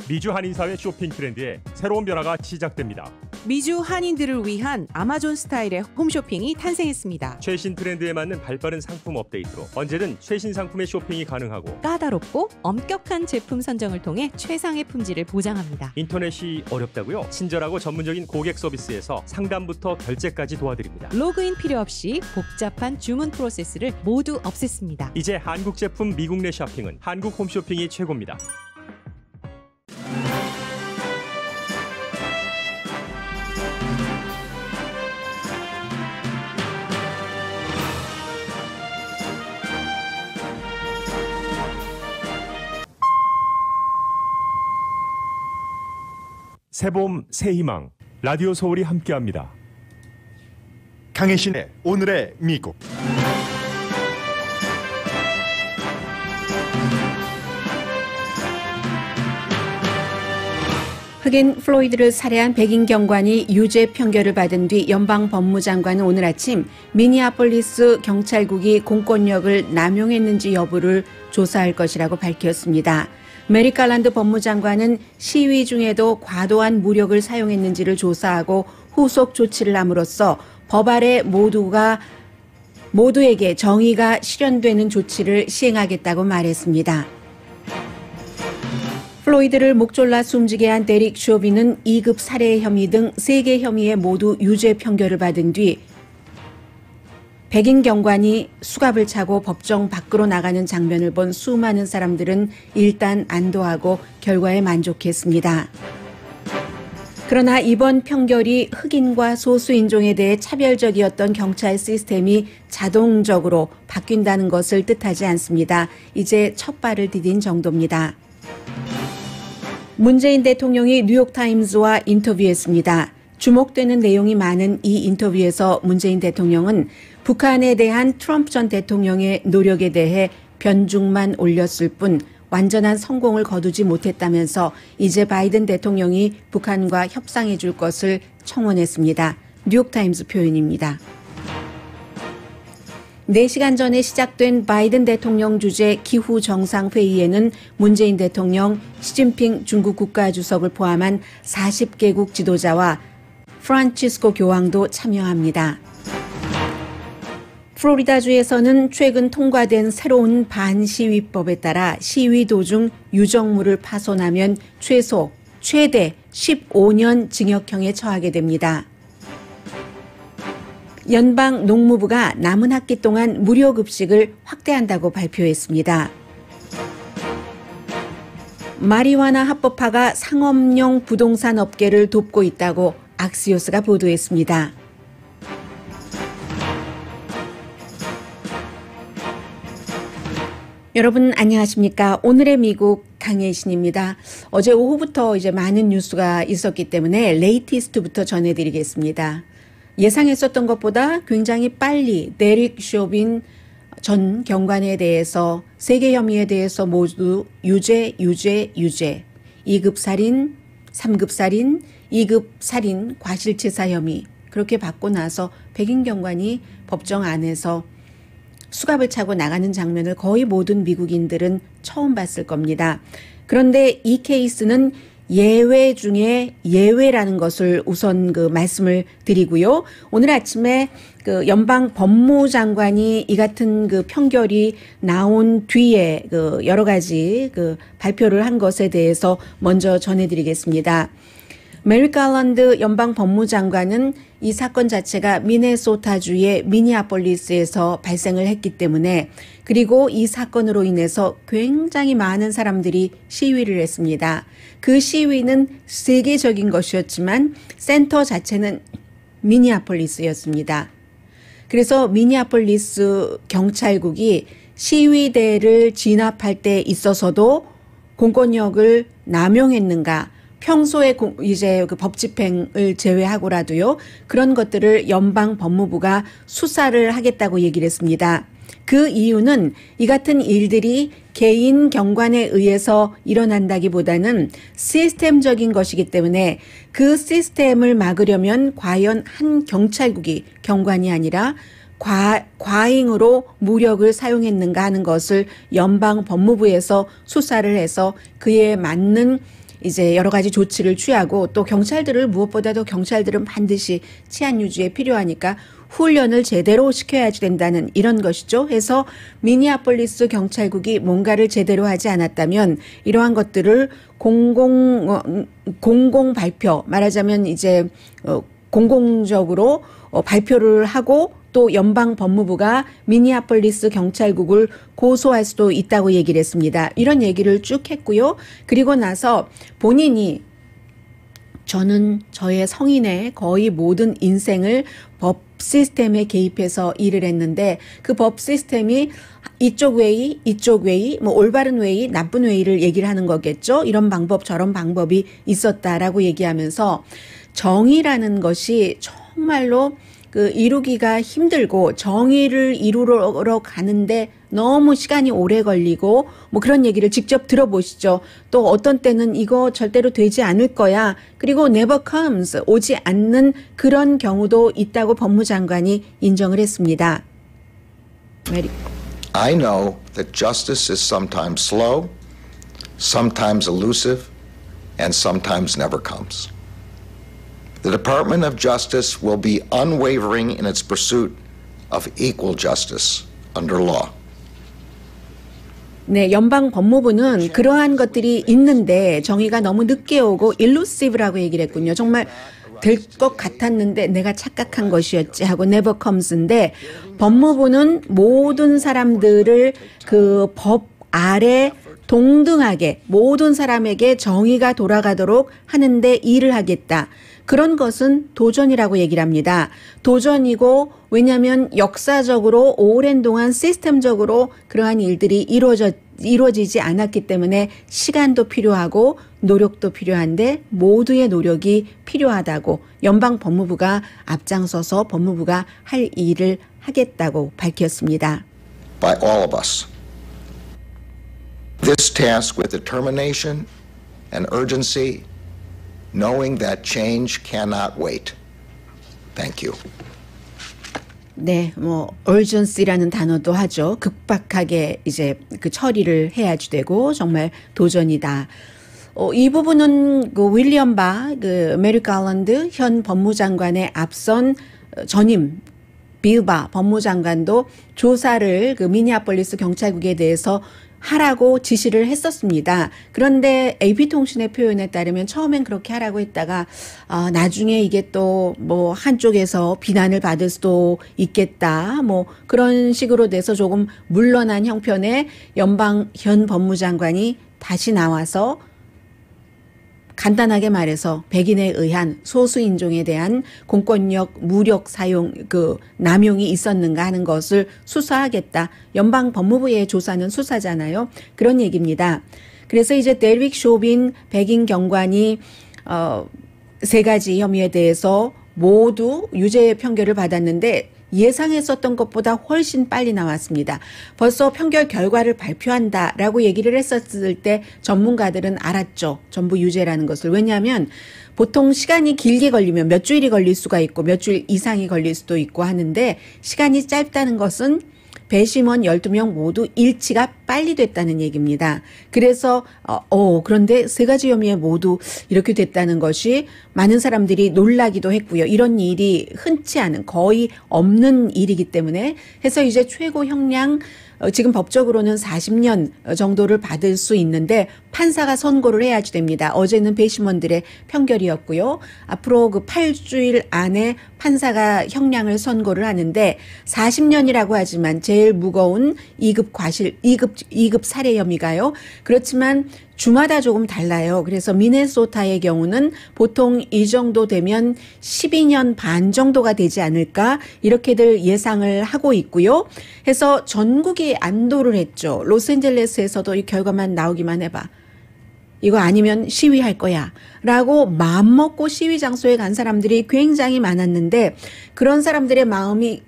미주 한인사회 쇼핑 트렌드에 새로운 변화가 시작됩니다. 미주 한인들을 위한 아마존 스타일의 홈쇼핑이 탄생했습니다. 최신 트렌드에 맞는 발빠른 상품 업데이트로 언제든 최신 상품의 쇼핑이 가능하고 까다롭고 엄격한 제품 선정을 통해 최상의 품질을 보장합니다. 인터넷이 어렵다고요? 친절하고 전문적인 고객 서비스에서 상담부터 결제까지 도와드립니다. 로그인 필요 없이 복잡한 주문 프로세스를 모두 없앴습니다. 이제 한국 제품 미국 내 쇼핑은 한국 홈쇼핑이 최고입니다. 새봄 새희망 라디오 서울이 함께합니다. 강혜신의 오늘의 미국. 흑인 플로이드를 살해한 백인 경관이 유죄 판결을 받은 뒤 연방 법무장관은 오늘 아침 미니애폴리스 경찰국이 공권력을 남용했는지 여부를 조사할 것이라고 밝혔습니다. 메릭 갈란드 법무장관은 시위 중에도 과도한 무력을 사용했는지를 조사하고 후속 조치를 함으로써 법 아래 모두에게 정의가 실현되는 조치를 시행하겠다고 말했습니다. 플로이드를 목 졸라 숨지게 한 데릭 쇼비는 2급 살해 혐의 등 3개 혐의에 모두 유죄 판결을 받은 뒤 백인 경관이 수갑을 차고 법정 밖으로 나가는 장면을 본 수많은 사람들은 일단 안도하고 결과에 만족했습니다. 그러나 이번 판결이 흑인과 소수인종에 대해 차별적이었던 경찰 시스템이 자동적으로 바뀐다는 것을 뜻하지 않습니다. 이제 첫 발을 디딘 정도입니다. 문재인 대통령이 뉴욕타임즈와 인터뷰했습니다. 주목되는 내용이 많은 이 인터뷰에서 문재인 대통령은 북한에 대한 트럼프 전 대통령의 노력에 대해 변죽만 올렸을 뿐 완전한 성공을 거두지 못했다면서 이제 바이든 대통령이 북한과 협상해 줄 것을 청원했습니다. 뉴욕타임스 표현입니다. 4시간 전에 시작된 바이든 대통령 주재 기후 정상회의에는 문재인 대통령, 시진핑 중국 국가주석을 포함한 40개국 지도자와 프란치스코 교황도 참여합니다. 플로리다주에서는 최근 통과된 새로운 반시위법에 따라 시위 도중 유정물을 파손하면 최대 15년 징역형에 처하게 됩니다. 연방 농무부가 남은 학기 동안 무료 급식을 확대한다고 발표했습니다. 마리화나 합법화가 상업용 부동산 업계를 돕고 있다고 악시오스가 보도했습니다. 여러분 안녕하십니까? 오늘의 미국 강혜신입니다. 어제 오후부터 이제 많은 뉴스가 있었기 때문에 레이티스트부터 전해드리겠습니다. 예상했었던 것보다 굉장히 빨리 데릭 쇼빈 전 경관에 대해서 3개 혐의에 대해서 모두 유죄, 2급 살인, 3급 살인, 2급 살인, 과실치사 혐의 그렇게 받고 나서 백인 경관이 법정 안에서 수갑을 차고 나가는 장면을 거의 모든 미국인들은 처음 봤을 겁니다. 그런데 이 케이스는 예외 중에 예외라는 것을 우선 말씀을 드리고요. 오늘 아침에 연방 법무장관이 이 같은 판결이 나온 뒤에 여러 가지 발표를 한 것에 대해서 먼저 전해드리겠습니다. 메릭 갈란드 연방 법무장관은 이 사건 자체가 미네소타주의 미니애폴리스에서 발생을 했기 때문에 그리고 이 사건으로 인해서 굉장히 많은 사람들이 시위를 했습니다. 그 시위는 세계적인 것이었지만 센터 자체는 미니애폴리스였습니다. 그래서 미니애폴리스 경찰국이 시위대를 진압할 때 있어서도 공권력을 남용했는가 평소에 이제 법 집행을 제외하고라도요. 그런 것들을 연방 법무부가 수사를 하겠다고 얘기를 했습니다. 그 이유는 이 같은 일들이 개인 경관에 의해서 일어난다기보다는 시스템적인 것이기 때문에 그 시스템을 막으려면 과연 한 경찰국이 경관이 아니라 과잉으로 무력을 사용했는가 하는 것을 연방 법무부에서 수사를 해서 그에 맞는 이제 여러 가지 조치를 취하고 또 경찰들을 무엇보다도 경찰들은 반드시 치안 유지에 필요하니까 훈련을 제대로 시켜야 된다는 이런 것이죠. 해서 미니애폴리스 경찰국이 뭔가를 제대로 하지 않았다면 이러한 것들을 공공 발표, 말하자면 이제 공공적으로 발표를 하고 또 연방 법무부가 미니애폴리스 경찰국을 고소할 수도 있다고 얘기를 했습니다. 이런 얘기를 쭉 했고요. 그리고 나서 본인이 저는 저의 성인의 거의 모든 인생을 법 시스템에 개입해서 일을 했는데 그 법 시스템이 이쪽 웨이, 이쪽 웨이, 뭐 올바른 웨이, 나쁜 웨이를 얘기를 하는 거겠죠. 이런 방법, 저런 방법이 있었다라고 얘기하면서 정의라는 것이 정말로 그 이루기가 힘들고 정의를 이루러 가는데 너무 시간이 오래 걸리고 뭐 그런 얘기를 직접 들어보시죠. 또 어떤 때는 이거 절대로 되지 않을 거야. 그리고 never comes, 오지 않는 그런 경우도 있다고 법무장관이 인정을 했습니다. I know that justice is sometimes slow, sometimes elusive, and sometimes never comes. The Department of Justice will be unwavering in its pursuit of equal justice under law. 네, 연방 법무부는 그러한 것들이 있는데 정의가 너무 늦게 오고 elusive라고 얘기를 했군요. 정말 될 것 같았는데 내가 착각한 것이었지 하고 never comes인데 법무부는 모든 사람들을 그 법 아래 동등하게 모든 사람에게 정의가 돌아가도록 하는데 일을 하겠다. 그런 것은 도전이라고 얘기를 합니다. 도전이고 왜냐하면 역사적으로 오랜 동안 시스템적으로 그러한 일들이 이루어지지 않았기 때문에 시간도 필요하고 노력도 필요한데 모두의 노력이 필요하다고 연방 법무부가 앞장서서 법무부가 할 일을 하겠다고 밝혔습니다. By all of us. This task with determination and urgency, knowing that change cannot wait. Thank you. 네, 뭐 urgency라는 단어도 하죠. 급박하게 이제 그 처리를 해야지 되고 정말 도전이다. 이 부분은 그 윌리엄 바, 그 메리 갈랜드 현 법무장관의 앞선 전임 빌 바 법무장관도 조사를 그 미니애폴리스 경찰국에 대해서 하라고 지시를 했었습니다. 그런데 AP통신의 표현에 따르면 처음엔 그렇게 하라고 했다가 나중에 이게 또 뭐 한쪽에서 비난을 받을 수도 있겠다. 뭐 그런 식으로 돼서 조금 물러난 형편의 연방 현 법무장관이 다시 나와서 간단하게 말해서 백인에 의한 소수인종에 대한 공권력 무력 사용 남용이 있었는가 하는 것을 수사하겠다. 연방 법무부의 조사는 수사잖아요. 그런 얘기입니다. 그래서 이제 데릭 쇼빈 백인 경관이 세 가지 혐의에 대해서 모두 유죄 판결을 받았는데 예상했었던 것보다 훨씬 빨리 나왔습니다. 벌써 판결 결과를 발표한다라고 얘기를 했었을 때 전문가들은 알았죠. 전부 유죄라는 것을. 왜냐하면 보통 시간이 길게 걸리면 몇 주일이 걸릴 수가 있고 몇 주일 이상이 걸릴 수도 있고 하는데 시간이 짧다는 것은 배심원 12명 모두 일치가 빨리 됐다는 얘기입니다. 그래서 그런데 세 가지 혐의에 모두 이렇게 됐다는 것이 많은 사람들이 놀라기도 했고요. 이런 일이 흔치 않은 거의 없는 일이기 때문에 해서 이제 최고 형량 지금 법적으로는 40년 정도를 받을 수 있는데 판사가 선고를 해야지 됩니다. 어제는 배심원들의 판결이었고요. 앞으로 그 8주일 안에 판사가 형량을 선고를 하는데 40년이라고 하지만 제일 무거운 2급 살해 혐의가요. 그렇지만 주마다 조금 달라요. 그래서 미네소타의 경우는 보통 이 정도 되면 12년 반 정도가 되지 않을까 이렇게들 예상을 하고 있고요. 해서 전국이 안도를 했죠. 로스앤젤레스에서도 이 결과만 나오기만 해봐. 이거 아니면 시위할 거야 라고 마음먹고 시위 장소에 간 사람들이 굉장히 많았는데 그런 사람들의 마음이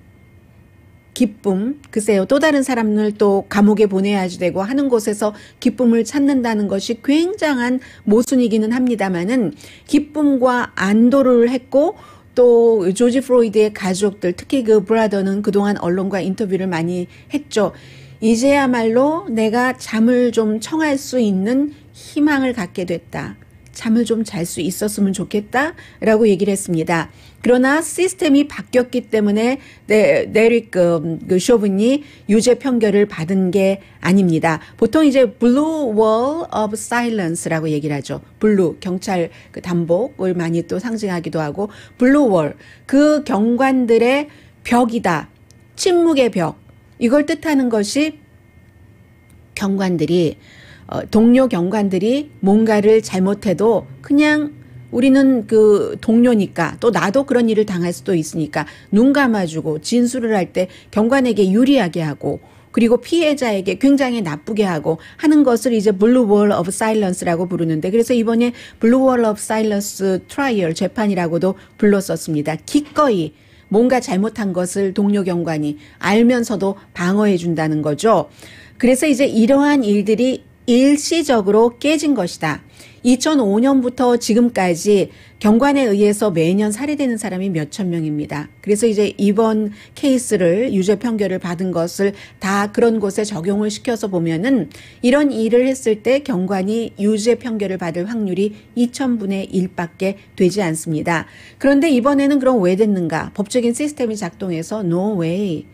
기쁨, 글쎄요, 또 다른 사람을 또 감옥에 보내야지 되고 하는 곳에서 기쁨을 찾는다는 것이 굉장한 모순이기는 합니다만은 기쁨과 안도를 했고 또 조지 플로이드의 가족들, 특히 그 브라더는 그동안 언론과 인터뷰를 많이 했죠. 이제야말로 내가 잠을 좀 청할 수 있는 희망을 갖게 됐다. 잠을 좀 잘 수 있었으면 좋겠다라고 얘기를 했습니다. 그러나 시스템이 바뀌었기 때문에 데릭 쇼븐이 유죄 판결을 받은 게 아닙니다. 보통 이제 Blue Wall of Silence라고 얘기를 하죠. 블루 경찰 그 단복을 많이 또 상징하기도 하고 블루 월 그 경관들의 벽이다. 침묵의 벽. 이걸 뜻하는 것이 경관들이 동료 경관들이 뭔가를 잘못해도 그냥 우리는 그 동료니까 또 나도 그런 일을 당할 수도 있으니까 눈 감아주고 진술을 할 때 경관에게 유리하게 하고 그리고 피해자에게 굉장히 나쁘게 하고 하는 것을 이제 Blue Wall of Silence라고 부르는데 그래서 이번에 Blue Wall of Silence 트라이얼 재판이라고도 불렀었습니다. 기꺼이 뭔가 잘못한 것을 동료 경관이 알면서도 방어해 준다는 거죠. 그래서 이제 이러한 일들이 일시적으로 깨진 것이다. 2005년부터 지금까지 경관에 의해서 매년 살해되는 사람이 몇천 명입니다. 그래서 이제 이번 케이스를 유죄 판결을 받은 것을 다 그런 곳에 적용을 시켜서 보면은 이런 일을 했을 때 경관이 유죄 판결을 받을 확률이 2000분의 1밖에 되지 않습니다. 그런데 이번에는 그럼 왜 됐는가? 법적인 시스템이 작동해서 No way.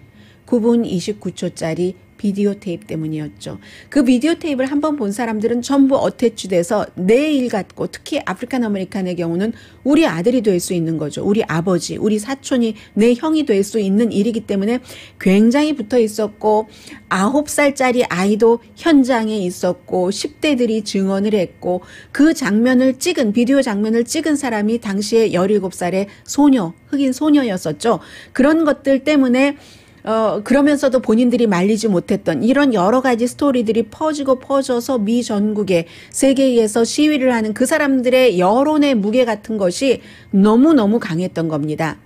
9분 29초짜리 비디오 테이프 때문이었죠. 그 비디오 테이프를 한번 본 사람들은 전부 어태치돼서 내 일 같고 특히 아프리칸 아메리칸의 경우는 우리 아들이 될 수 있는 거죠. 우리 아버지, 우리 사촌이 내 형이 될 수 있는 일이기 때문에 굉장히 붙어 있었고 9살짜리 아이도 현장에 있었고 10대들이 증언을 했고 그 장면을 찍은 비디오 장면을 찍은 사람이 당시에 17살의 소녀, 흑인 소녀였었죠. 그런 것들 때문에 그러면서도 본인들이 말리지 못했던 이런 여러 가지 스토리들이 퍼지고 퍼져서 미 전국에 세계에서 시위를 하는 그 사람들의 여론의 무게 같은 것이 너무너무 강했던 겁니다.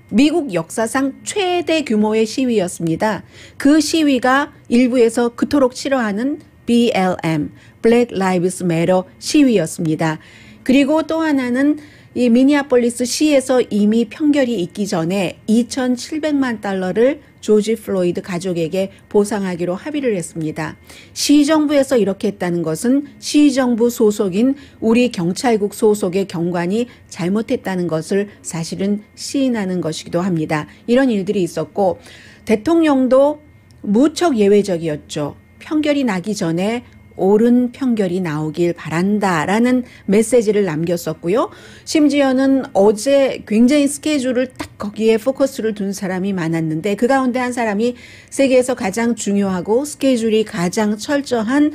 미국 역사상 최대 규모의 시위였습니다. 그 시위가 일부에서 그토록 싫어하는 BLM, Black Lives Matter 시위였습니다. 그리고 또 하나는 이 미니애폴리스 시에서 이미 판결이 있기 전에 2,700만 달러를 조지 플로이드 가족에게 보상하기로 합의를 했습니다. 시정부에서 이렇게 했다는 것은 시정부 소속인 우리 경찰국 소속의 경관이 잘못했다는 것을 사실은 시인하는 것이기도 합니다. 이런 일들이 있었고 대통령도 무척 예외적이었죠. 판결이 나기 전에 옳은 판결이 나오길 바란다라는 메시지를 남겼었고요. 심지어는 어제 굉장히 스케줄을 딱 거기에 포커스를 둔 사람이 많았는데 그 가운데 한 사람이 세계에서 가장 중요하고 스케줄이 가장 철저한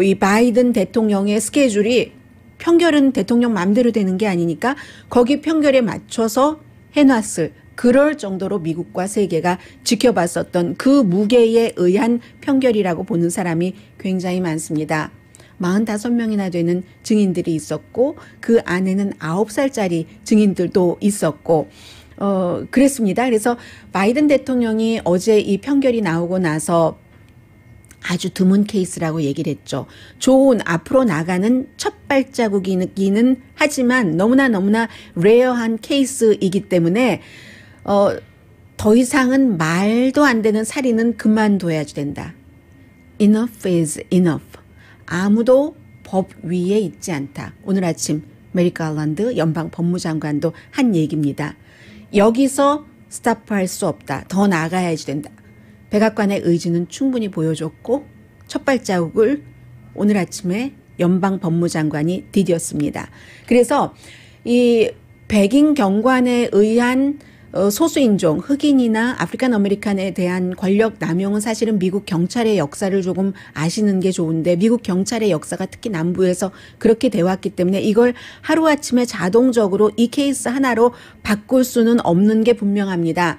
이 바이든 대통령의 스케줄이 판결은 대통령 마음대로 되는 게 아니니까 거기 판결에 맞춰서 해놨을 그럴 정도로 미국과 세계가 지켜봤었던 그 무게에 의한 판결이라고 보는 사람이 굉장히 많습니다. 45명이나 되는 증인들이 있었고 그 안에는 9살짜리 증인들도 있었고 그랬습니다. 그래서 바이든 대통령이 어제 이 판결이 나오고 나서 아주 드문 케이스라고 얘기를 했죠. 좋은 앞으로 나가는 첫 발자국이기는 하지만 너무나 레어한 케이스이기 때문에 더 이상은 말도 안 되는 살인은 그만둬야 된다. Enough is enough. 아무도 법 위에 있지 않다. 오늘 아침 메릭 갈란드 연방 법무장관도 한 얘기입니다. 여기서 스탑할 수 없다. 더 나가야지 된다. 백악관의 의지는 충분히 보여줬고 첫 발자국을 오늘 아침에 연방 법무장관이 디뎠습니다. 그래서 이 백인 경관에 의한 소수인종, 흑인이나 아프리칸 아메리칸에 대한 권력 남용은 사실은 미국 경찰의 역사를 조금 아시는 게 좋은데 미국 경찰의 역사가 특히 남부에서 그렇게 돼 왔기 때문에 이걸 하루아침에 자동적으로 이 케이스 하나로 바꿀 수는 없는 게 분명합니다.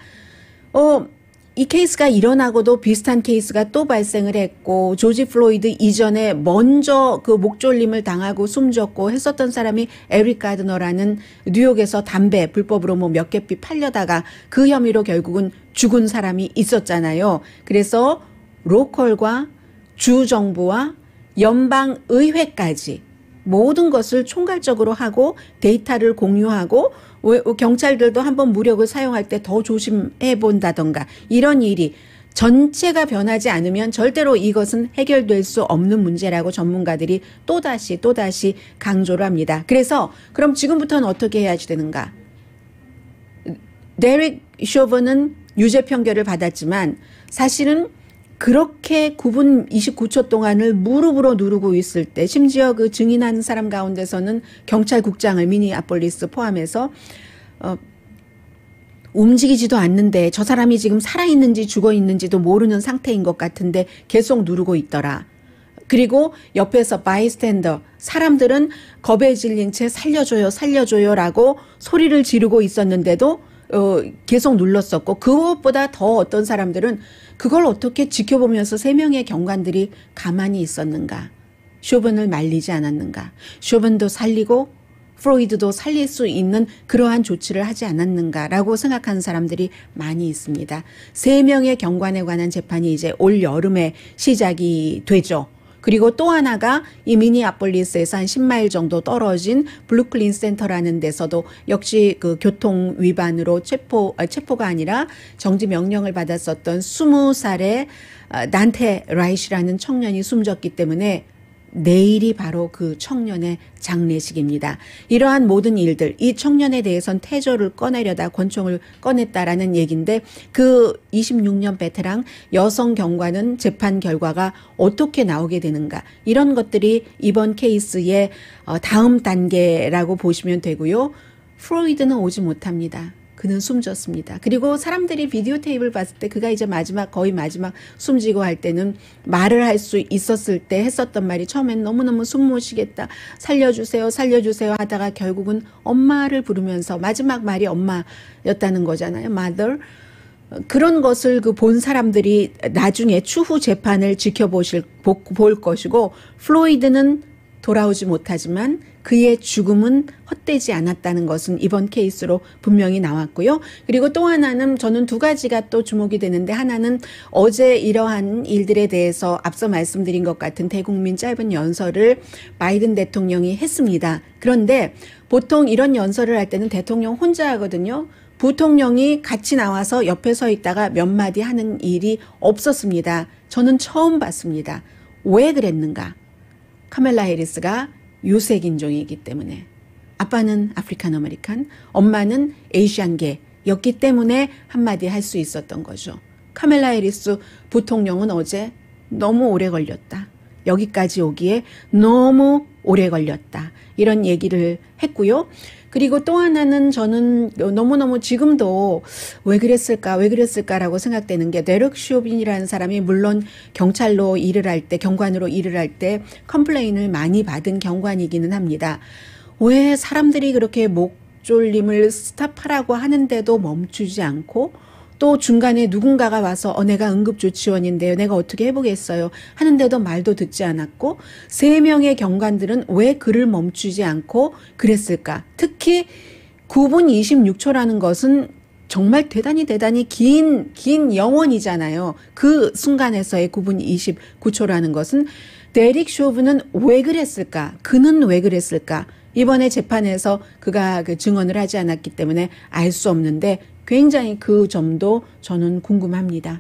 이 케이스가 일어나고도 비슷한 케이스가 또 발생을 했고 조지 플로이드 이전에 먼저 그 목졸림을 당하고 숨졌고 했었던 사람이 에릭 가드너라는 뉴욕에서 담배 불법으로 뭐 몇 개피 팔려다가 그 혐의로 결국은 죽은 사람이 있었잖아요. 그래서 로컬과 주정부와 연방의회까지 모든 것을 총괄적으로 하고 데이터를 공유하고 경찰들도 한번 무력을 사용할 때 더 조심해 본다던가 이런 일이 전체가 변하지 않으면 절대로 이것은 해결될 수 없는 문제라고 전문가들이 또다시 강조를 합니다. 그래서 그럼 지금부터는 어떻게 해야지 되는가? 데릭 쇼버는 유죄 판결을 받았지만 사실은 그렇게 9분 29초 동안을 무릎으로 누르고 있을 때 심지어 그 증인한 사람 가운데서는 경찰국장을 미니애폴리스 포함해서 움직이지도 않는데 저 사람이 지금 살아있는지 죽어있는지도 모르는 상태인 것 같은데 계속 누르고 있더라. 그리고 옆에서 바이스탠더 사람들은 겁에 질린 채 살려줘요라고 소리를 지르고 있었는데도 계속 눌렀었고 그것보다 더 어떤 사람들은 그걸 어떻게 지켜보면서 3명의 경관들이 가만히 있었는가. 쇼번을 말리지 않았는가. 쇼번도 살리고 프로이드도 살릴 수 있는 그러한 조치를 하지 않았는가라고 생각하는 사람들이 많이 있습니다. 3명의 경관에 관한 재판이 이제 올 여름에 시작이 되죠. 그리고 또 하나가 이 미니애폴리스에서 한 10마일 정도 떨어진 블루클린 센터라는 데서도 역시 그 교통 위반으로 체포가 아니라 정지 명령을 받았었던 20살의 난테 라이시라는 청년이 숨졌기 때문에 내일이 바로 그 청년의 장례식입니다. 이러한 모든 일들, 이 청년에 대해선 태조를 꺼내려다 권총을 꺼냈다라는 얘기인데 그 26년 베테랑 여성 경관은 재판 결과가 어떻게 나오게 되는가. 이런 것들이 이번 케이스의 다음 단계라고 보시면 되고요. 프로이드는 오지 못합니다. 그는 숨졌습니다. 그리고 사람들이 비디오 테이프를 봤을 때 그가 이제 거의 마지막 숨지고 할 때는 말을 할 수 있었을 때 했었던 말이 처음엔 너무너무 숨 못 쉬겠다. 살려주세요 하다가 결국은 엄마를 부르면서 마지막 말이 엄마였다는 거잖아요. mother. 그런 것을 본 사람들이 나중에 추후 재판을 볼 것이고 플로이드는 돌아오지 못하지만 그의 죽음은 헛되지 않았다는 것은 이번 케이스로 분명히 나왔고요. 그리고 또 하나는 저는 2가지가 또 주목이 되는데 하나는 어제 이러한 일들에 대해서 앞서 말씀드린 것 같은 대국민 짧은 연설을 바이든 대통령이 했습니다. 그런데 보통 이런 연설을 할 때는 대통령 혼자 하거든요. 부통령이 같이 나와서 옆에 서 있다가 몇 마디 하는 일이 없었습니다. 저는 처음 봤습니다. 왜 그랬는가? 카멜라 해리스가 유색인종이기 때문에 아빠는 아프리칸 아메리칸, 엄마는 에이시안계였기 때문에 한마디 할 수 있었던 거죠. 카멜라 해리스 부통령은 어제 너무 오래 걸렸다. 여기까지 오기에 너무 오래 걸렸다. 이런 얘기를 했고요. 그리고 또 하나는 저는 너무너무 지금도 왜 그랬을까라고 생각되는 게 데릭 쇼빈이라는 사람이 물론 경찰로 일을 할 때, 경관으로 일을 할 때 컴플레인을 많이 받은 경관이기는 합니다. 왜 사람들이 그렇게 목졸림을 스탑하라고 하는데도 멈추지 않고 또 중간에 누군가가 와서 내가 응급조치원인데요. 내가 어떻게 해보겠어요. 하는데도 말도 듣지 않았고 3명의 경관들은 왜 그를 멈추지 않고 그랬을까. 특히 9분 26초라는 것은 정말 대단히 긴 영원이잖아요. 그 순간에서의 9분 29초라는 것은 데릭 쇼브는 왜 그랬을까. 그는 왜 그랬을까. 이번에 재판에서 그가 증언을 하지 않았기 때문에 알 수 없는데 굉장히 그 점도 저는 궁금합니다.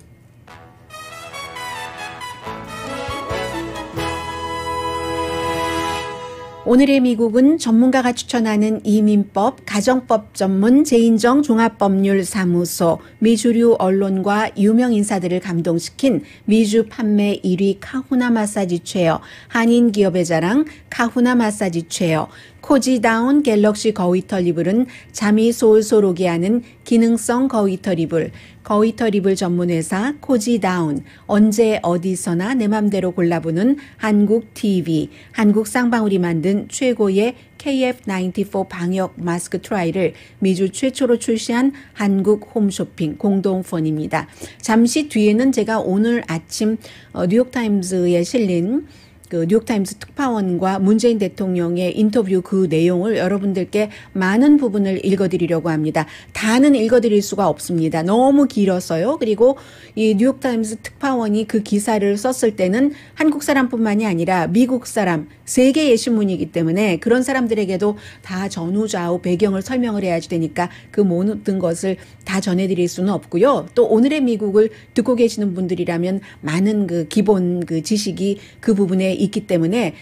오늘의 미국은 전문가가 추천하는 이민법, 가정법 전문 제인정 종합법률사무소, 미주류 언론과 유명 인사들을 감동시킨 미주 판매 1위 카후나 마사지 체어, 한인 기업의 자랑 카후나 마사지 체어, 코지다운 갤럭시 거위털 이불은 잠이 솔솔 오게 하는 기능성 거위털 이불, 거위털 이불 전문회사 코지다운, 언제 어디서나 내 맘대로 골라보는 한국 TV, 한국 쌍방울이 만든 최고의 KF94 방역 마스크 트라이를 미주 최초로 출시한 한국 홈쇼핑 공동폰입니다. 잠시 뒤에는 제가 오늘 아침 뉴욕타임즈에 실린 그 뉴욕타임스 특파원과 문재인 대통령의 인터뷰 그 내용을 여러분들께 많은 부분을 읽어드리려고 합니다. 다는 읽어드릴 수가 없습니다. 너무 길었어요. 그리고 이 뉴욕타임스 특파원이 그 기사를 썼을 때는 한국 사람뿐만이 아니라 미국 사람, 세계의 신문이기 때문에 그런 사람들에게도 다 전후좌우 배경을 설명을 해야지 되니까 그 모든 것을 다 전해드릴 수는 없고요. 또 오늘의 미국을 듣고 계시는 분들이라면 많은 그 기본 그 지식이 그 부분에 있기 때문에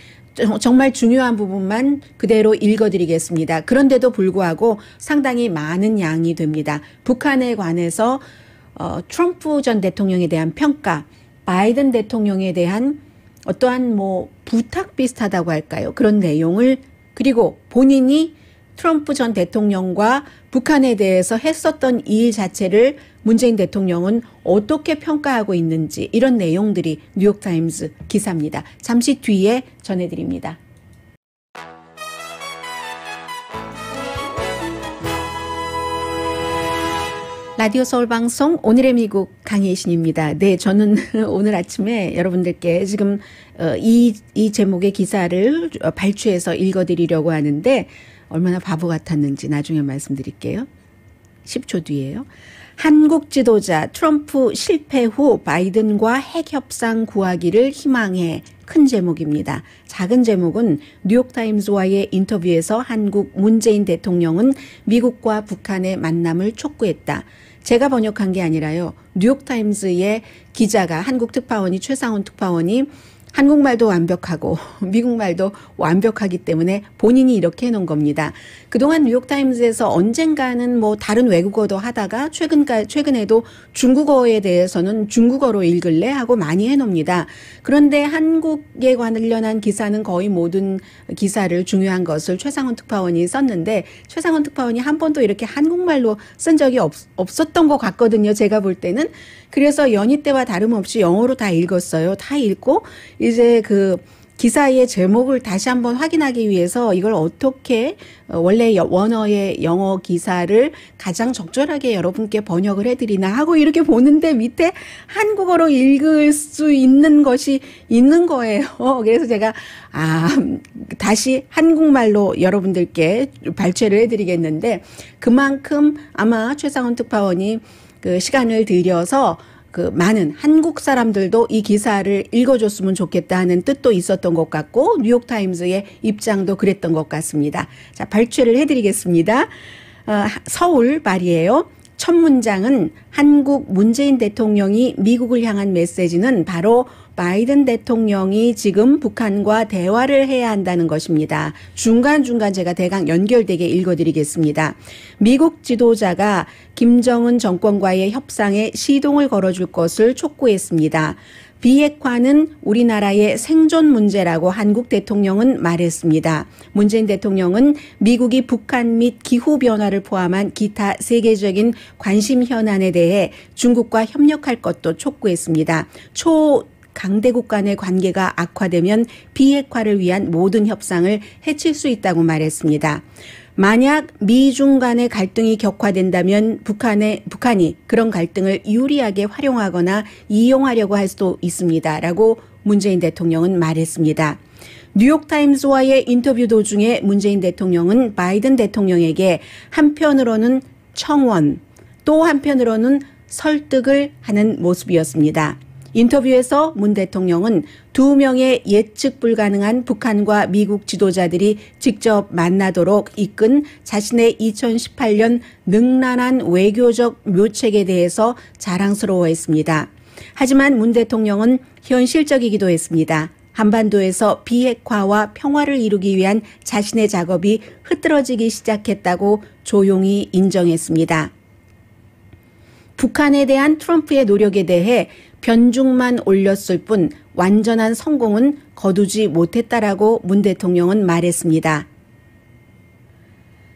정말 중요한 부분만 그대로 읽어드리겠습니다. 그런데도 불구하고 상당히 많은 양이 됩니다. 북한에 관해서 트럼프 전 대통령에 대한 평가, 바이든 대통령에 대한 어떠한 뭐 부탁 비슷하다고 할까요? 그런 내용을, 그리고 본인이 트럼프 전 대통령과 북한에 대해서 했었던 일 자체를 문재인 대통령은 어떻게 평가하고 있는지, 이런 내용들이 뉴욕타임스 기사입니다. 잠시 뒤에 전해드립니다. 라디오 서울 방송 오늘의 미국 강혜신입니다. 네, 저는 오늘 아침에 여러분들께 지금 이 제목의 기사를 발췌해서 읽어드리려고 하는데 얼마나 바보 같았는지 나중에 말씀드릴게요. 10초 뒤에요. 한국 지도자 트럼프 실패 후 바이든과 핵 협상 구하기를 희망해. 큰 제목입니다. 작은 제목은 뉴욕타임스와의 인터뷰에서 한국 문재인 대통령은 미국과 북한의 만남을 촉구했다. 제가 번역한 게 아니라요. 뉴욕타임스의 기자가, 한국 특파원이, 최상원 특파원이 한국말도 완벽하고 미국말도 완벽하기 때문에 본인이 이렇게 해놓은 겁니다. 그동안 뉴욕타임스에서 언젠가는 뭐 다른 외국어도 하다가 최근에도 중국어에 대해서는 중국어로 읽을래 하고 많이 해놓습니다. 그런데 한국에 관련한 기사는 거의 모든 기사를, 중요한 것을 최상원 특파원이 썼는데 최상원 특파원이 한 번도 이렇게 한국말로 쓴 적이 없었던 것 같거든요. 제가 볼 때는. 그래서 연희 때와 다름없이 영어로 다 읽었어요. 다 읽고 이제 그 기사의 제목을 다시 한번 확인하기 위해서 이걸 어떻게 원래 원어의 영어 기사를 가장 적절하게 여러분께 번역을 해드리나 하고 이렇게 보는데 밑에 한국어로 읽을 수 있는 것이 있는 거예요. 그래서 제가 다시 한국말로 여러분들께 발췌를 해드리겠는데, 그만큼 아마 최상원 특파원이 그 시간을 들여서 그 많은 한국 사람들도 이 기사를 읽어줬으면 좋겠다 하는 뜻도 있었던 것 같고, 뉴욕타임스의 입장도 그랬던 것 같습니다. 자, 발췌를 해드리겠습니다. 서울 말이에요. 첫 문장은 한국 문재인 대통령이 미국을 향한 메시지는 바로 바이든 대통령이 지금 북한과 대화를 해야 한다는 것입니다. 중간중간 제가 대강 연결되게 읽어드리겠습니다. 미국 지도자가 김정은 정권과의 협상에 시동을 걸어줄 것을 촉구했습니다. 비핵화는 우리나라의 생존 문제라고 한국 대통령은 말했습니다. 문재인 대통령은 미국이 북한 및 기후변화를 포함한 기타 세계적인 관심 현안에 대해 중국과 협력할 것도 촉구했습니다. 강대국 간의 관계가 악화되면 비핵화를 위한 모든 협상을 해칠 수 있다고 말했습니다. 만약 미중 간의 갈등이 격화된다면 북한이 그런 갈등을 유리하게 활용하거나 이용하려고 할 수도 있습니다. 라고 문재인 대통령은 말했습니다. 뉴욕타임스와의 인터뷰 도중에 문재인 대통령은 바이든 대통령에게 한편으로는 청원, 또 한편으로는 설득을 하는 모습이었습니다. 인터뷰에서 문 대통령은 두 명의 예측 불가능한 북한과 미국 지도자들이 직접 만나도록 이끈 자신의 2018년 능란한 외교적 묘책에 대해서 자랑스러워했습니다. 하지만 문 대통령은 현실적이기도 했습니다. 한반도에서 비핵화와 평화를 이루기 위한 자신의 작업이 흐트러지기 시작했다고 조용히 인정했습니다. 북한에 대한 트럼프의 노력에 대해 변죽만 올렸을 뿐 완전한 성공은 거두지 못했다라고 문 대통령은 말했습니다.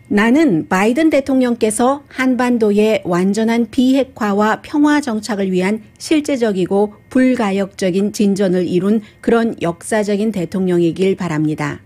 나는 바이든 대통령께서 한반도의 완전한 비핵화와 평화 정착을 위한 실제적이고 불가역적인 진전을 이룬 그런 역사적인 대통령이길 바랍니다.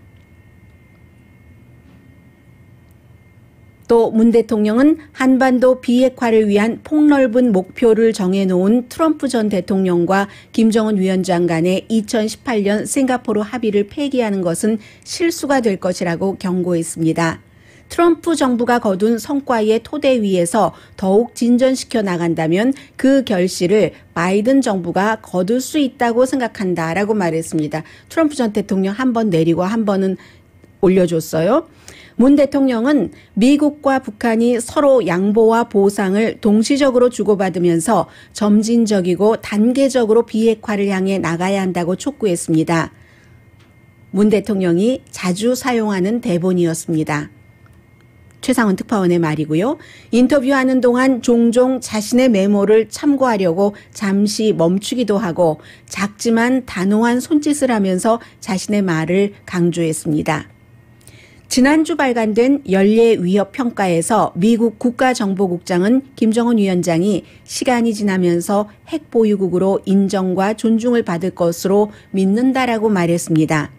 또 문 대통령은 한반도 비핵화를 위한 폭넓은 목표를 정해놓은 트럼프 전 대통령과 김정은 위원장 간의 2018년 싱가포르 합의를 폐기하는 것은 실수가 될 것이라고 경고했습니다. 트럼프 정부가 거둔 성과의 토대 위에서 더욱 진전시켜 나간다면 그 결실을 바이든 정부가 거둘 수 있다고 생각한다라고 말했습니다. 트럼프 전 대통령 한 번 내리고 한 번은 올려줬어요. 문 대통령은 미국과 북한이 서로 양보와 보상을 동시적으로 주고받으면서 점진적이고 단계적으로 비핵화를 향해 나가야 한다고 촉구했습니다. 문 대통령이 자주 사용하는 대본이었습니다. 최상원 특파원의 말이고요. 인터뷰하는 동안 종종 자신의 메모를 참고하려고 잠시 멈추기도 하고 작지만 단호한 손짓을 하면서 자신의 말을 강조했습니다. 지난주 발간된 연례위협평가에서 미국 국가정보국장은 김정은 위원장이 시간이 지나면서 핵보유국으로 인정과 존중을 받을 것으로 믿는다라고 말했습니다.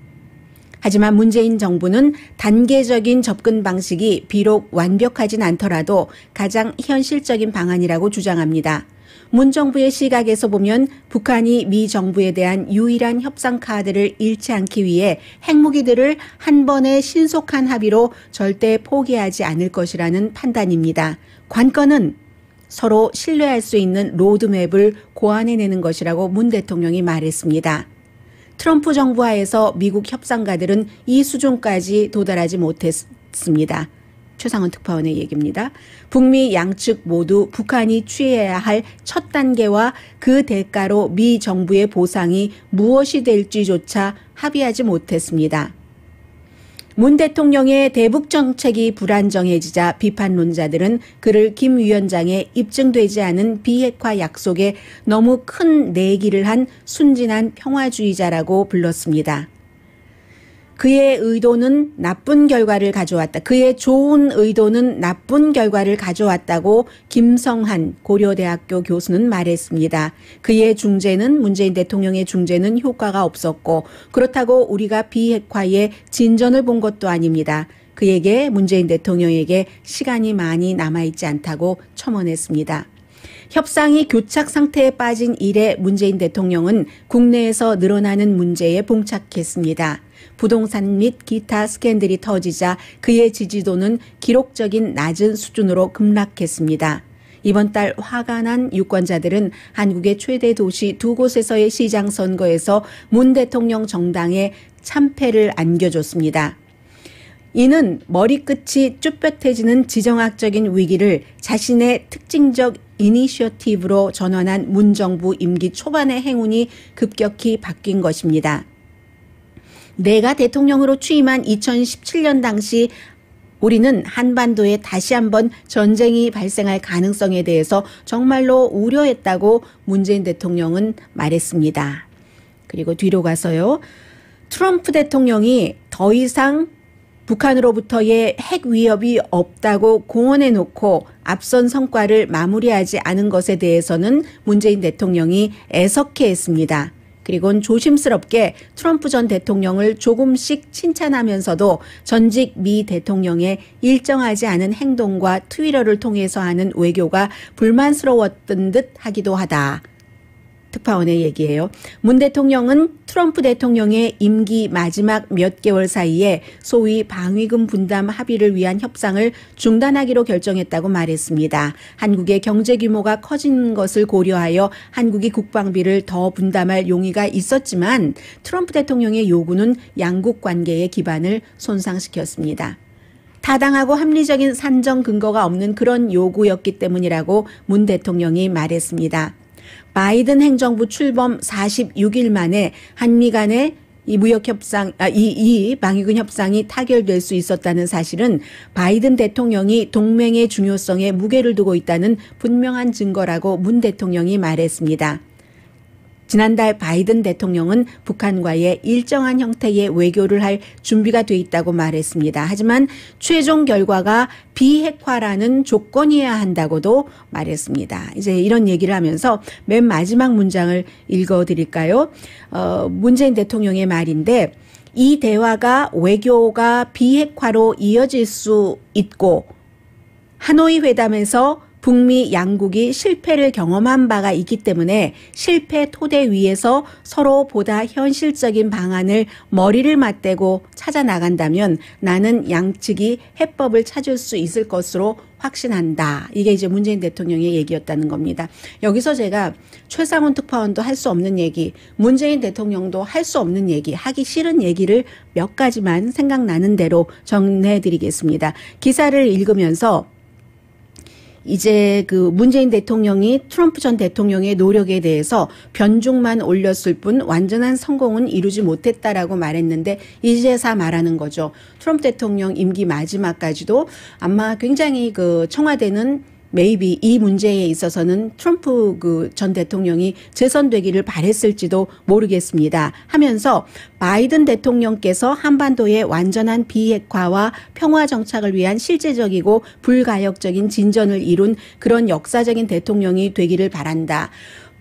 하지만 문재인 정부는 단계적인 접근 방식이 비록 완벽하진 않더라도 가장 현실적인 방안이라고 주장합니다. 문 정부의 시각에서 보면 북한이 미 정부에 대한 유일한 협상 카드를 잃지 않기 위해 핵무기들을 한 번의 신속한 합의로 절대 포기하지 않을 것이라는 판단입니다. 관건은 서로 신뢰할 수 있는 로드맵을 고안해내는 것이라고 문 대통령이 말했습니다. 트럼프 정부 하에서 미국 협상가들은 이 수준까지 도달하지 못했습니다. 최상원 특파원의 얘기입니다. 북미 양측 모두 북한이 취해야 할 첫 단계와 그 대가로 미 정부의 보상이 무엇이 될지조차 합의하지 못했습니다. 문 대통령의 대북 정책이 불안정해지자 비판론자들은 그를 김 위원장의 입증되지 않은 비핵화 약속에 너무 큰 내기를 한 순진한 평화주의자라고 불렀습니다. 그의 의도는 나쁜 결과를 가져왔다. 그의 좋은 의도는 나쁜 결과를 가져왔다고 김성한 고려대학교 교수는 말했습니다. 그의 중재는 문재인 대통령의 중재는 효과가 없었고 그렇다고 우리가 비핵화에 진전을 본 것도 아닙니다. 그에게 문재인 대통령에게 시간이 많이 남아있지 않다고 첨언했습니다. 협상이 교착 상태에 빠진 이래 문재인 대통령은 국내에서 늘어나는 문제에 봉착했습니다. 부동산 및 기타 스캔들이 터지자 그의 지지도는 기록적인 낮은 수준으로 급락했습니다. 이번 달 화가 난 유권자들은 한국의 최대 도시 두 곳에서의 시장 선거에서 문 대통령 정당에 참패를 안겨줬습니다. 이는 머리끝이 쭈뼛해지는 지정학적인 위기를 자신의 특징적 이니셔티브로 전환한 문 정부 임기 초반의 행운이 급격히 바뀐 것입니다. 내가 대통령으로 취임한 2017년 당시 우리는 한반도에 다시 한번 전쟁이 발생할 가능성에 대해서 정말로 우려했다고 문재인 대통령은 말했습니다. 그리고 뒤로 가서요. 트럼프 대통령이 더 이상 북한으로부터의 핵 위협이 없다고 공언해 놓고 앞선 성과를 마무리하지 않은 것에 대해서는 문재인 대통령이 애석해했습니다. 그리고는 조심스럽게 트럼프 전 대통령을 조금씩 칭찬하면서도 전직 미 대통령의 일정하지 않은 행동과 트위터를 통해서 하는 외교가 불만스러웠던 듯 하기도 하다. 특파원의 얘기예요. 문 대통령은 트럼프 대통령의 임기 마지막 몇 개월 사이에 소위 방위금 분담 합의를 위한 협상을 중단하기로 결정했다고 말했습니다. 한국의 경제 규모가 커진 것을 고려하여 한국이 국방비를 더 분담할 용의가 있었지만 트럼프 대통령의 요구는 양국 관계의 기반을 손상시켰습니다. 타당하고 합리적인 산정 근거가 없는 그런 요구였기 때문이라고 문 대통령이 말했습니다. 바이든 행정부 출범 46일 만에 한미 간의 이 방위금 협상이 타결될 수 있었다는 사실은 바이든 대통령이 동맹의 중요성에 무게를 두고 있다는 분명한 증거라고 문 대통령이 말했습니다. 지난달 바이든 대통령은 북한과의 일정한 형태의 외교를 할 준비가 돼 있다고 말했습니다. 하지만 최종 결과가 비핵화라는 조건이어야 한다고도 말했습니다. 이제 이런 얘기를 하면서 맨 마지막 문장을 읽어드릴까요? 문재인 대통령의 말인데 이 대화가 외교가 비핵화로 이어질 수 있고 하노이 회담에서 북미 양국이 실패를 경험한 바가 있기 때문에 실패 토대 위에서 서로 보다 현실적인 방안을 머리를 맞대고 찾아 나간다면 나는 양측이 해법을 찾을 수 있을 것으로 확신한다. 이게 이제 문재인 대통령의 얘기였다는 겁니다. 여기서 제가 최상훈 특파원도 할 수 없는 얘기, 문재인 대통령도 할 수 없는 얘기, 하기 싫은 얘기를 몇 가지만 생각나는 대로 전해드리겠습니다. 기사를 읽으면서 이제 그 문재인 대통령이 트럼프 전 대통령의 노력에 대해서 변죽만 올렸을 뿐 완전한 성공은 이루지 못했다라고 말했는데 이제사 말하는 거죠. 트럼프 대통령 임기 마지막까지도 아마 굉장히 그 청와대는 maybe 이 문제에 있어서는 트럼프 그 전 대통령이 재선되기를 바랬을지도 모르겠습니다. 하면서 바이든 대통령께서 한반도의 완전한 비핵화와 평화 정착을 위한 실제적이고 불가역적인 진전을 이룬 그런 역사적인 대통령이 되기를 바란다.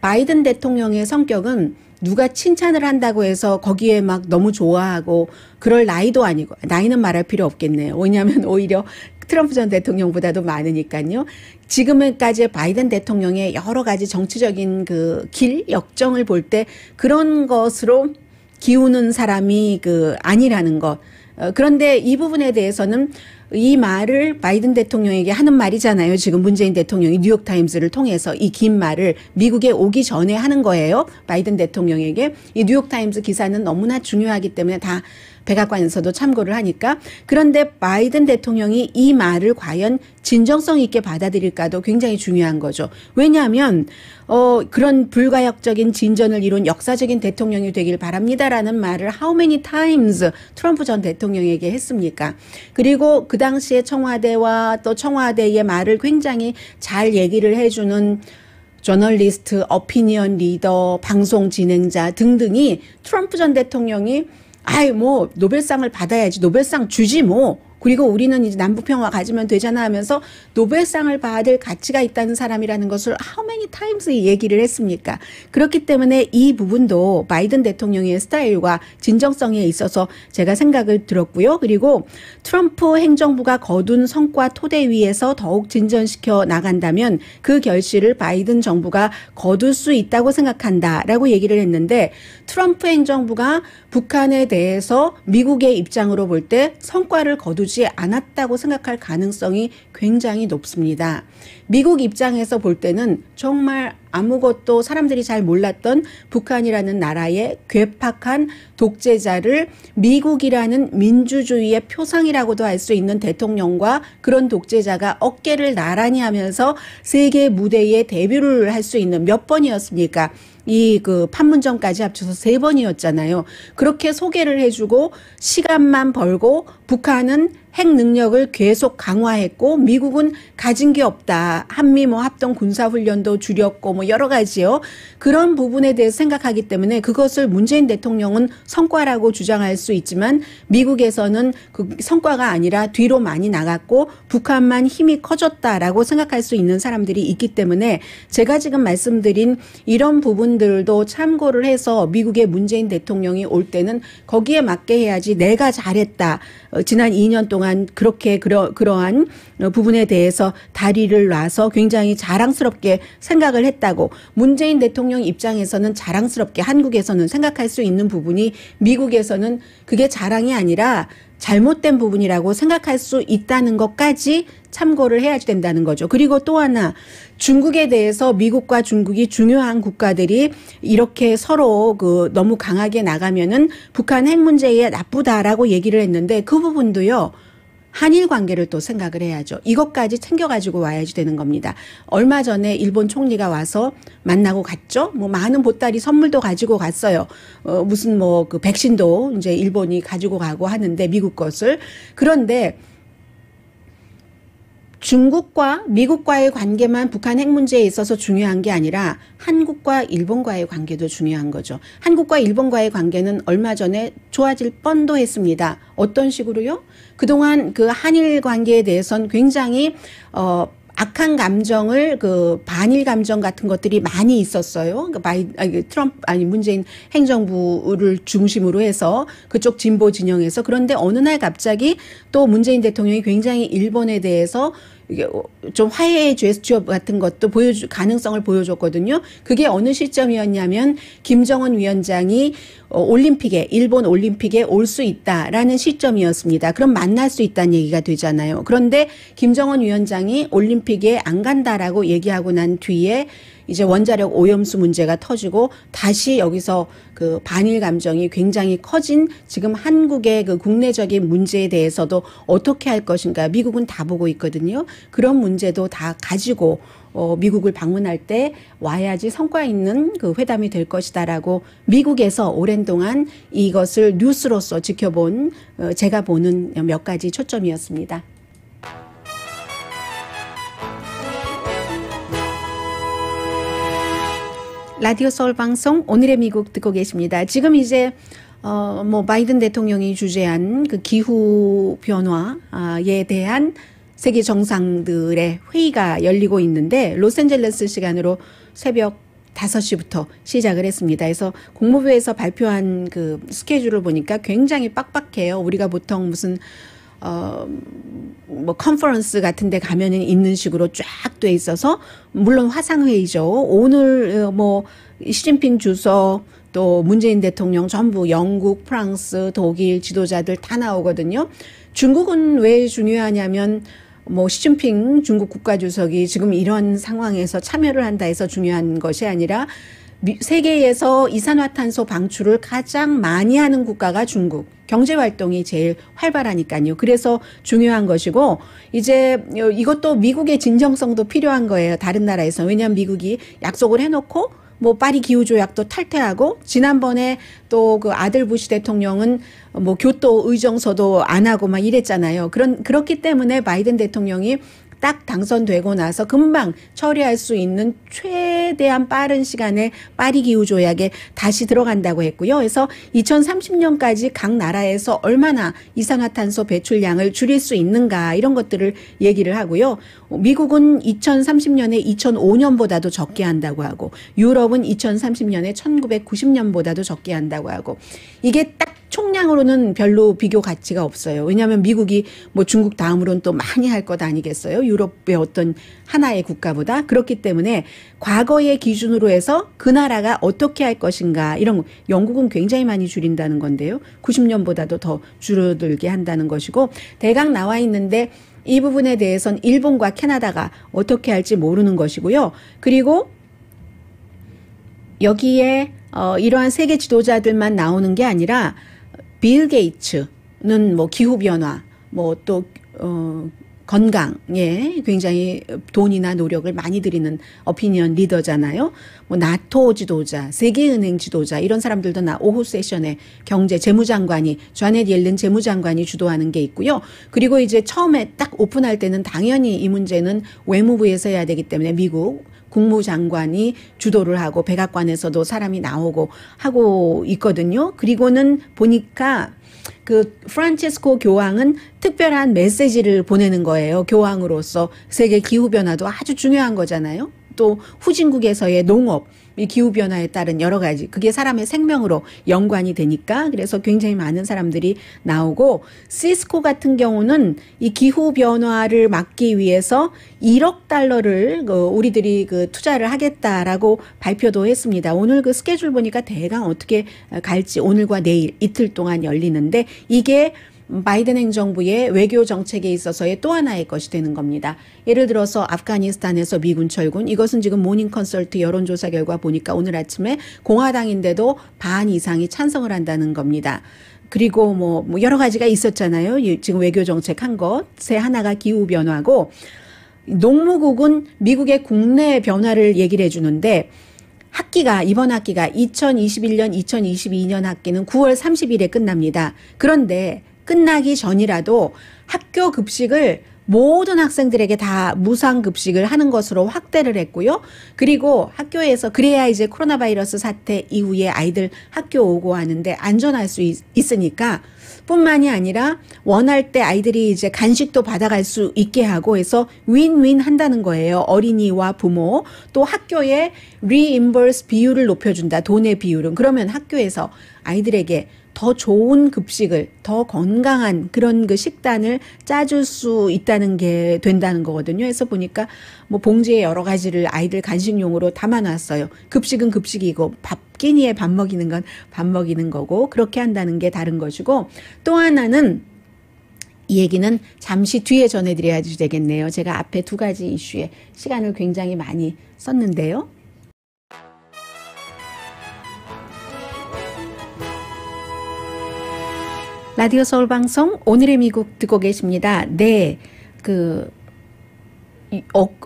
바이든 대통령의 성격은 누가 칭찬을 한다고 해서 거기에 막 너무 좋아하고 그럴 나이도 아니고, 나이는 말할 필요 없겠네요. 왜냐하면 오히려 트럼프 전 대통령보다도 많으니까요. 지금까지의 바이든 대통령의 여러 가지 정치적인 그 길, 역정을 볼 때 그런 것으로 기우는 사람이 그 아니라는 것. 그런데 이 부분에 대해서는 이 말을 바이든 대통령에게 하는 말이잖아요. 지금 문재인 대통령이 뉴욕타임스를 통해서 이 긴 말을 미국에 오기 전에 하는 거예요. 바이든 대통령에게. 이 뉴욕타임스 기사는 너무나 중요하기 때문에 다 백악관에서도 참고를 하니까. 그런데 바이든 대통령이 이 말을 과연 진정성 있게 받아들일까도 굉장히 중요한 거죠. 왜냐하면 그런 불가역적인 진전을 이룬 역사적인 대통령이 되길 바랍니다라는 말을 how many times 트럼프 전 대통령에게 했습니까? 그리고 그 당시에 청와대와 또 청와대의 말을 굉장히 잘 얘기를 해주는 저널리스트, 어피니언 리더, 방송 진행자 등등이 트럼프 전 대통령이 아이 뭐 노벨상을 받아야지, 노벨상 주지 뭐, 그리고 우리는 이제 남북평화 가지면 되잖아 하면서 노벨상을 받을 가치가 있다는 사람이라는 것을 how many times 얘기를 했습니까? 그렇기 때문에 이 부분도 바이든 대통령의 스타일과 진정성에 있어서 제가 생각을 들었고요. 그리고 트럼프 행정부가 거둔 성과 토대 위에서 더욱 진전시켜 나간다면 그 결실을 바이든 정부가 거둘 수 있다고 생각한다라고 얘기를 했는데, 트럼프 행정부가 북한에 대해서 미국의 입장으로 볼 때 성과를 거두지 않았다고 생각할 가능성이 굉장히 높습니다. 미국 입장에서 볼 때는 정말 아무것도 사람들이 잘 몰랐던 북한이라는 나라의 괴팍한 독재자를 미국이라는 민주주의의 표상이라고도 할 수 있는 대통령과 그런 독재자가 어깨를 나란히 하면서 세계 무대에 데뷔를 할 수 있는 몇 번이었습니까? 이 그 판문점까지 합쳐서 3번이었잖아요. 그렇게 소개를 해주고 시간만 벌고 북한은 핵 능력을 계속 강화했고 미국은 가진 게 없다. 한미 뭐 합동 군사훈련도 줄였고 뭐 여러 가지요. 그런 부분에 대해서 생각하기 때문에 그것을 문재인 대통령은 성과라고 주장할 수 있지만 미국에서는 그 성과가 아니라 뒤로 많이 나갔고 북한만 힘이 커졌다라고 생각할 수 있는 사람들이 있기 때문에 제가 지금 말씀드린 이런 부분들도 참고를 해서 미국의 문재인 대통령이 올 때는 거기에 맞게 해야지 내가 잘했다. 지난 2년 동안 그렇게 그러한 부분에 대해서 다리를 놔서 굉장히 자랑스럽게 생각을 했다고 문재인 대통령 입장에서는 자랑스럽게 한국에서는 생각할 수 있는 부분이 미국에서는 그게 자랑이 아니라 잘못된 부분이라고 생각할 수 있다는 것까지 참고를 해야 된다는 거죠. 그리고 또 하나, 중국에 대해서 미국과 중국이 중요한 국가들이 이렇게 서로 너무 강하게 나가면은 북한 핵 문제에 나쁘다라고 얘기를 했는데 그 부분도요. 한일 관계를 또 생각을 해야죠. 이것까지 챙겨가지고 와야지 되는 겁니다. 얼마 전에 일본 총리가 와서 만나고 갔죠. 뭐 많은 보따리 선물도 가지고 갔어요. 무슨 뭐 그 백신도 이제 일본이 가지고 가고 하는데 미국 것을. 그런데 중국과 미국과의 관계만 북한 핵 문제에 있어서 중요한 게 아니라 한국과 일본과의 관계도 중요한 거죠. 한국과 일본과의 관계는 얼마 전에 좋아질 뻔도 했습니다. 어떤 식으로요? 그동안 그 한일 관계에 대해서는 굉장히 악한 감정을 반일 감정 같은 것들이 많이 있었어요. 문재인 행정부를 중심으로 해서 그쪽 진보 진영에서. 그런데 어느 날 갑자기 또 문재인 대통령이 굉장히 일본에 대해서 이게 좀 화해의 제스처 같은 것도 가능성을 보여줬거든요. 그게 어느 시점이었냐면 김정은 위원장이 올림픽에 일본 올림픽에 올 수 있다라는 시점이었습니다. 그럼 만날 수 있다는 얘기가 되잖아요. 그런데 김정은 위원장이 올림픽에 안 간다라고 얘기하고 난 뒤에 이제 원자력 오염수 문제가 터지고 다시 여기서 그 반일 감정이 굉장히 커진 지금 한국의 그 국내적인 문제에 대해서도 어떻게 할 것인가 미국은 다 보고 있거든요. 그런 문제도 다 가지고 미국을 방문할 때 와야지 성과 있는 그 회담이 될 것이다라고 미국에서 오랜 동안 이것을 뉴스로서 지켜본 제가 보는 몇 가지 초점이었습니다. 라디오 서울 방송 오늘의 미국 듣고 계십니다. 지금 이제 바이든 대통령이 주재한 그 기후 변화에 대한 세계 정상들의 회의가 열리고 있는데 로스앤젤레스 시간으로 새벽 5시부터 시작을 했습니다. 그래서 국무부에서 발표한 그 스케줄을 보니까 굉장히 빡빡해요. 우리가 보통 무슨 컨퍼런스 같은 데 가면은 있는 식으로 쫙 돼 있어서 물론 화상회의죠. 오늘 시진핑 주석 또 문재인 대통령 전부 영국, 프랑스, 독일 지도자들 다 나오거든요. 중국은 왜 중요하냐면 시진핑 중국 국가주석이 지금 이런 상황에서 참여를 한다 해서 중요한 것이 아니라 세계에서 이산화탄소 방출을 가장 많이 하는 국가가 중국. 경제활동이 제일 활발하니까요. 그래서 중요한 것이고 이제 이것도 미국의 진정성도 필요한 거예요. 다른 나라에서. 왜냐하면 미국이 약속을 해놓고 파리 기후조약도 탈퇴하고 지난번에 또 그 아들 부시 대통령은 교토 의정서도 안 하고 막 이랬잖아요. 그렇기 때문에 바이든 대통령이 딱 당선되고 나서 금방 처리할 수 있는 최대한 빠른 시간에 파리 기후조약에 다시 들어간다고 했고요. 그래서 2030년까지 각 나라에서 얼마나 이산화탄소 배출량을 줄일 수 있는가 이런 것들을 얘기를 하고요. 미국은 2030년에 2005년보다도 적게 한다고 하고 유럽은 2030년에 1990년보다도 적게 한다고 하고 이게 딱 총량으로는 별로 비교 가치가 없어요. 왜냐하면 미국이 중국 다음으로는 또 많이 할 것 아니겠어요? 유럽의 어떤 하나의 국가보다. 그렇기 때문에 과거의 기준으로 해서 그 나라가 어떻게 할 것인가 이런 거. 영국은 굉장히 많이 줄인다는 건데요. 90년보다도 더 줄어들게 한다는 것이고 대강 나와 있는데 이 부분에 대해서는 일본과 캐나다가 어떻게 할지 모르는 것이고요. 그리고 여기에 이러한 세계 지도자들만 나오는 게 아니라 빌 게이츠는 기후변화, 또 건강에 굉장히 돈이나 노력을 많이 들이는 오피니언 리더잖아요. 나토 지도자, 세계은행 지도자 이런 사람들도 오후 세션에 재무장관이 자넷 옐른 재무장관이 주도하는 게 있고요. 그리고 이제 처음에 딱 오픈할 때는 당연히 이 문제는 외무부에서 해야 되기 때문에 미국 국무장관이 주도를 하고 백악관에서도 사람이 나오고 하고 있거든요. 그리고는 보니까 그 프란체스코 교황은 특별한 메시지를 보내는 거예요. 교황으로서 세계 기후변화도 아주 중요한 거잖아요. 또 후진국에서의 농업, 이 기후변화에 따른 여러 가지 그게 사람의 생명으로 연관이 되니까 그래서 굉장히 많은 사람들이 나오고 시스코 같은 경우는 이 기후변화를 막기 위해서 1억 달러를 우리들이 투자를 하겠다라고 발표도 했습니다. 오늘 그 스케줄 보니까 대강 어떻게 갈지 오늘과 내일 이틀 동안 열리는데 이게 바이든 행정부의 외교 정책에 있어서의 또 하나의 것이 되는 겁니다. 예를 들어서 아프가니스탄에서 미군 철군 이것은 지금 모닝 컨설트 여론조사 결과 보니까 오늘 아침에 공화당인데도 반 이상이 찬성을 한다는 겁니다. 그리고 여러 가지가 있었잖아요. 지금 외교 정책 한 것에 하나가 기후변화고 농무국은 미국의 국내 변화를 얘기를 해주는데 이번 학기가 2021년, 2022년 학기는 9월 30일에 끝납니다. 그런데 끝나기 전이라도 학교 급식을 모든 학생들에게 다 무상급식을 하는 것으로 확대를 했고요. 그리고 학교에서 그래야 이제 코로나 바이러스 사태 이후에 아이들 학교 오고 하는데 안전할 수 있으니까 뿐만이 아니라 원할 때 아이들이 이제 간식도 받아갈 수 있게 하고 해서 윈윈 한다는 거예요. 어린이와 부모 또 학교에 reimburse 비율을 높여준다. 돈의 비율은. 그러면 학교에서 아이들에게 더 좋은 급식을, 더 건강한 그런 그 식단을 짜줄 수 있다는 게 된다는 거거든요. 그래서 보니까 뭐 봉지에 여러 가지를 아이들 간식용으로 담아놨어요. 급식은 급식이고 밥 끼니에 밥 먹이는 건 밥 먹이는 거고 그렇게 한다는 게 다른 것이고, 또 하나는 이 얘기는 잠시 뒤에 전해드려야 되겠네요. 제가 앞에 두 가지 이슈에 시간을 굉장히 많이 썼는데요. 라디오 서울 방송 오늘의 미국 듣고 계십니다. 네,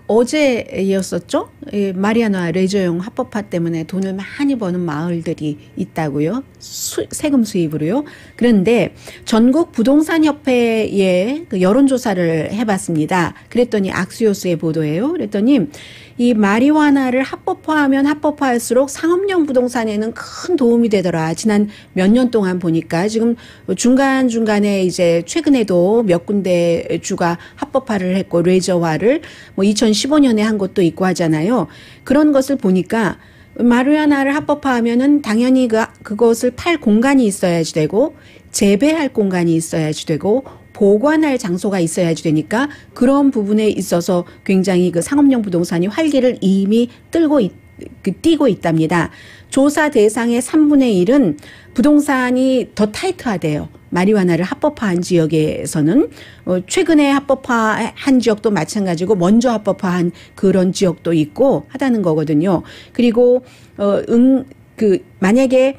어제였었죠? 마리아나 레저용 합법화 때문에 돈을 많이 버는 마을들이 있다고요. 세금 수입으로요. 그런데 전국 부동산협회에 그 여론조사를 해봤습니다. 그랬더니 악수요스의 보도예요. 그랬더니 이 마리화나를 합법화하면 합법화할수록 상업용 부동산에는 큰 도움이 되더라. 지난 몇 년 동안 보니까 지금 중간중간에 이제 최근에도 몇 군데 주가 합법화를 했고 레저화를 뭐 2015년에 한 것도 있고 하잖아요. 그런 것을 보니까 마리화나를 합법화하면은 당연히 그것을 팔 공간이 있어야지 되고 재배할 공간이 있어야지 되고 보관할 장소가 있어야지 되니까 그런 부분에 있어서 굉장히 그 상업용 부동산이 활기를 이미 띠고 있답니다. 조사 대상의 3분의 1은 부동산이 더 타이트하대요. 마리화나를 합법화한 지역에서는 최근에 합법화한 지역도 마찬가지고 먼저 합법화한 그런 지역도 있고 하다는 거거든요. 그리고 만약에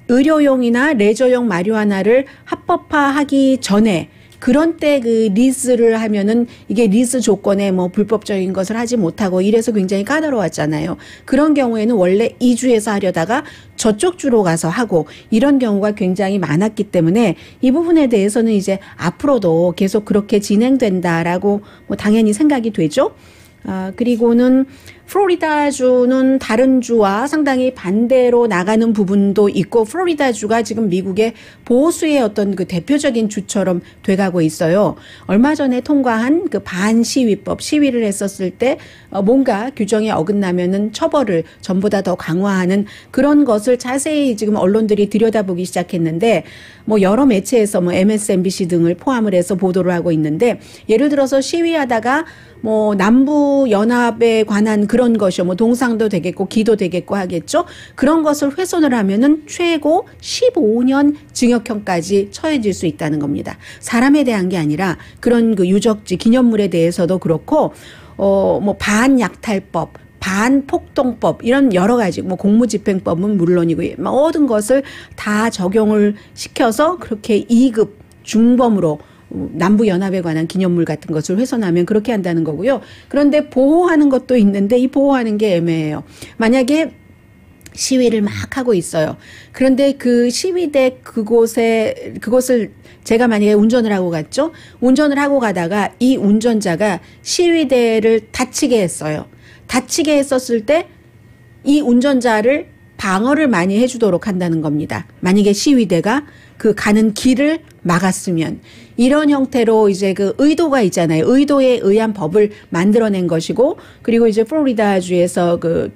의료용이나 레저용 마리화나를 합법화하기 전에 그런 때 그 리스를 하면은 이게 리스 조건에 뭐 불법적인 것을 하지 못하고 이래서 굉장히 까다로웠잖아요. 그런 경우에는 원래 이 주에서 하려다가 저쪽 주로 가서 하고 이런 경우가 굉장히 많았기 때문에 이 부분에 대해서는 이제 앞으로도 계속 그렇게 진행된다라고 뭐 당연히 생각이 되죠. 그리고는 플로리다주는 다른 주와 상당히 반대로 나가는 부분도 있고 플로리다주가 지금 미국의 보수의 어떤 그 대표적인 주처럼 돼가고 있어요. 얼마 전에 통과한 그 반시위법 시위를 했었을 때 뭔가 규정에 어긋나면은 처벌을 전보다 더 강화하는 그런 것을 자세히 지금 언론들이 들여다보기 시작했는데 뭐 여러 매체에서 뭐 MSNBC 등을 포함을 해서 보도를 하고 있는데 예를 들어서 시위하다가 뭐 남부 연합에 관한 그런 것이요. 뭐 동상도 되겠고 기도 되겠고 하겠죠. 그런 것을 훼손을 하면은 최고 15년 징역형까지 처해질 수 있다는 겁니다. 사람에 대한 게 아니라 그런 그 유적지 기념물에 대해서도 그렇고 뭐 반약탈법, 반폭동법 이런 여러 가지 뭐 공무집행법은 물론이고 모든 것을 다 적용을 시켜서 그렇게 2급 중범으로 남부연합에 관한 기념물 같은 것을 훼손하면 그렇게 한다는 거고요. 그런데 보호하는 것도 있는데 이 보호하는 게 애매해요. 만약에 시위를 막 하고 있어요. 그런데 그 시위대 그곳을 제가 만약에 운전을 하고 갔죠. 운전을 하고 가다가 이 운전자가 시위대를 다치게 했어요. 다치게 했었을 때 이 운전자를 방어를 많이 해주도록 한다는 겁니다. 만약에 시위대가 그 가는 길을 막았으면 이런 형태로 이제 그 의도가 있잖아요. 의도에 의한 법을 만들어낸 것이고 그리고 이제 플로리다주에서 그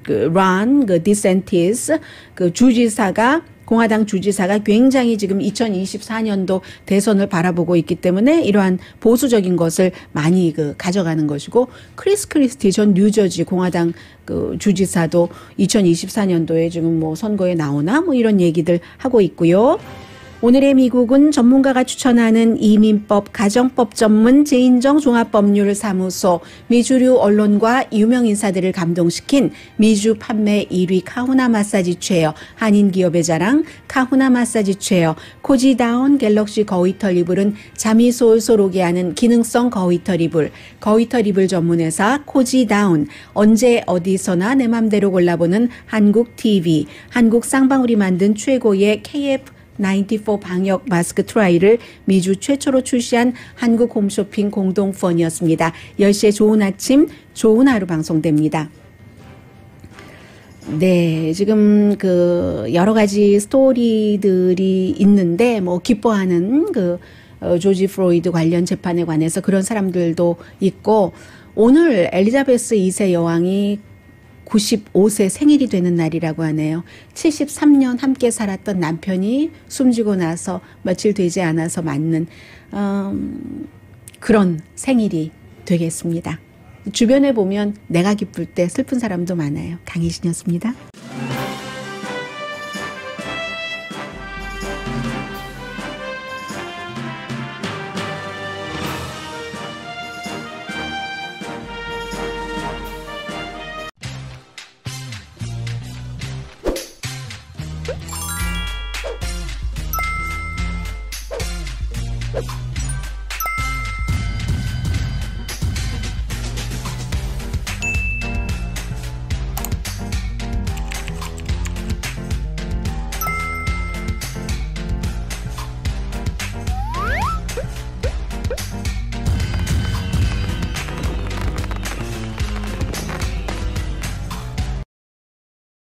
디센티스 그 주지사가 공화당 주지사가 굉장히 지금 2024년도 대선을 바라보고 있기 때문에 이러한 보수적인 것을 많이 가져가는 것이고 크리스 크리스티 전 뉴저지 공화당 그 주지사도 2024년도에 지금 뭐 선거에 나오나 뭐 이런 얘기들 하고 있고요. 오늘의 미국은 전문가가 추천하는 이민법, 가정법 전문 제인정 종합법률사무소, 미주류 언론과 유명 인사들을 감동시킨 미주 판매 1위 카후나 마사지 체어, 한인 기업의 자랑 카후나 마사지 체어, 코지다운 갤럭시 거위털 이불은 잠이 솔솔 오게 하는 기능성 거위털 이불, 거위털 이불 전문회사 코지다운, 언제 어디서나 내 맘대로 골라보는 한국 TV, 한국 쌍방울이 만든 최고의 KF94 방역 마스크 트라이를 미주 최초로 출시한 한국 홈쇼핑 공동펀이었습니다. 10시에 좋은 아침, 좋은 하루 방송됩니다. 네, 지금 여러 가지 스토리들이 있는데 뭐 기뻐하는 조지 플로이드 관련 재판에 관해서 그런 사람들도 있고 오늘 엘리자베스 2세 여왕이 95세 생일이 되는 날이라고 하네요. 73년 함께 살았던 남편이 숨지고 나서 며칠 되지 않아서 맞는 그런 생일이 되겠습니다. 주변에 보면 내가 기쁠 때 슬픈 사람도 많아요. 강혜신이었습니다.